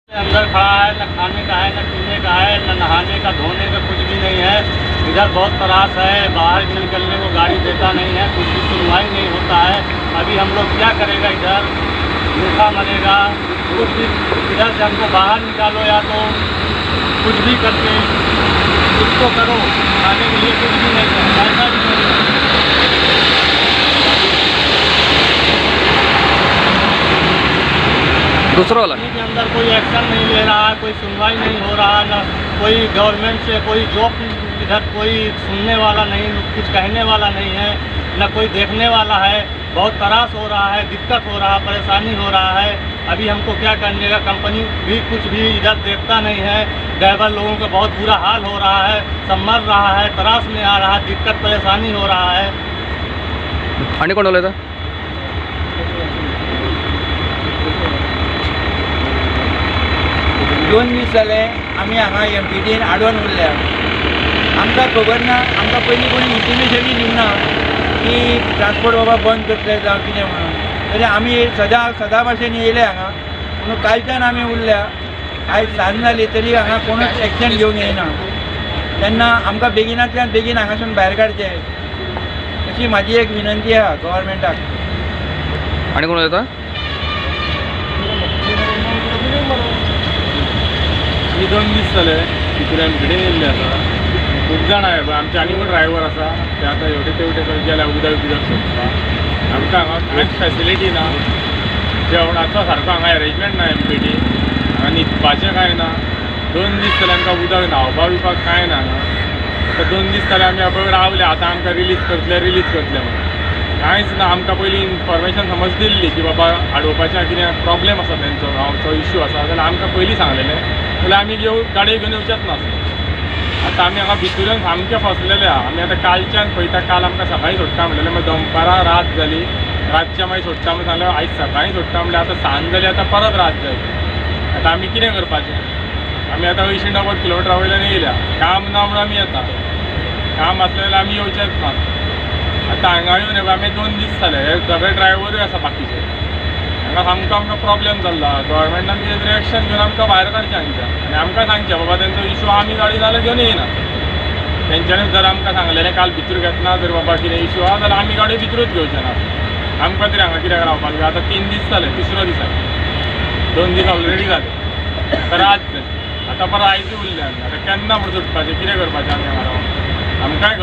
अंदर खड़ा है, न खाने का है, न पीने का है, न नहाने का धोने का कुछ भी नहीं है। इधर बहुत त्रास है, बाहर निकलने को गाड़ी देता नहीं है, कुछ भी सुनवाई नहीं होता है। अभी हम लोग क्या करेगा, इधर भूखा मरेगा। कुछ भी इधर से हमको बाहर निकालो या तो कुछ भी करके कुछ तो करो। खाने के लिए कुछ भी नहीं है, पैसा भी नहीं है। दूसरा वाला के अंदर कोई एक्शन नहीं ले रहा है, कोई सुनवाई नहीं हो रहा है, ना कोई गवर्नमेंट से कोई जॉब इधर कोई सुनने वाला नहीं, कुछ कहने वाला नहीं है, ना कोई देखने वाला है। बहुत त्रास हो रहा है, दिक्कत हो रहा है, परेशानी हो रहा है। अभी हमको क्या करने का, कंपनी भी कुछ भी इधर देखता नहीं है। ड्राइवर लोगों का बहुत बुरा हाल हो रहा है, सब मर रहा है, त्रास में आ रहा है, दिक्कत परेशानी हो रहा है। आणि कोण बोलत आहे? 2 दीस जाले आमी हांगा MPDन आडोवन उरल्या. आमकां खबर ना, आमकां पयलीं कोणी इंटिमेशनूय दिवना की ट्रान्सपोर्ट बाबा बंद करतले जावं कितें म्हणून. तरी आमी सदा भाशेन येयले हांगा, पूण कालच्यान आमी उरल्या. आयज सांज जाली तरी हांगा कोणूच एक्शन घेवंक येयना. तेन्ना आमकां बेगिनांतल्यान बेगीन हांगासून भायर काडचें अशी म्हाजी एक विनंती आहा गव्हर्मेंटाक. आणि कोण बोलत आहे? मी 2 दीस जाले तिकडे MPDन येयल्ले आसा. खूब जाण आहे, आमचे आनी कोण ड्रायव्हर आसा ते आतां हेवटे तेवटे खंय गेल्या उदक सोदता. आमकां हांगा कांयच फॅसिलिटी ना, जेवणाचो सारको हांगा अरेंजमेंट ना. MPD हांगा न्हिदपाचें कांय ना. 2 दीस जाले आमकां उदक न्हावपाक बिवपाक कांय ना. आतां 2 दीस जाले आमी आपण रावले, आतां आमकां रिलीज करतले म्हणून कांयच ना. आमकां पयलीं इन्फॉर्मेशन समज दिल्ली की बाबा आडोवपाचें कितें प्रॉब्लेम आसा तेंचो गांवचो इश्यू आसा जाल्यार आमकां पयलीं सांगलेलें, जाल्यार आमी गाडयो घेवन येवचेच नासले. आतां आमी हांगा भितून सामके फसलेले आहा. आमी आतां कालच्यान पळयता, काल आमकां सकाळीं सोडटा म्हणलेलें, मागीर दनपारां रात जाली, रातच्या मागीर सोडटा म्हणून सांगलें. आयज सकाळीं सोडटा म्हणल्यार आतां सांज जाली, आतां परत रात जाली. आतां आमी कितें करपाचें? आमी आतां 80-90 किलोमिटरा वयल्यान येयल्या. काम ना म्हणून आमी येता, काम आसलें जाल्यार आमी येवचेच ना. आतां हांगा येवन आमी 2 दीस जाले, हे सगळे ड्रायव्हरूय आसा बाकीचे. हांगा सामको आमकां प्रॉब्लेम जाल्लो. गव्हर्मेंटान कितें तरी एक्शन घेवन आमकां भायर काडचें हांगच्या, आनी आमकां सांगचें बाबा तेंचो इश्यू आमी गाडी जाल्यार घेवन येयना. तेंच्यांनी जर आमकां सांगलेलें काल भितर घेतना, जर बाबा कितें इश्यू आहा जाल्यार आमी गाडयो भितरूच घेवचे ना. आमकां तरी हांगा कित्याक रावपाक जाय? आतां 3 दीस जाले, 3रो दीस आहे. 2 दीस ऑलरेडी जाले, तर आज जाले. आतां परत आयजूय उरले आमी. आतां केन्ना म्हणून सुटपाचें, कितें करपाचें आमी हांगा रावन? आमकांय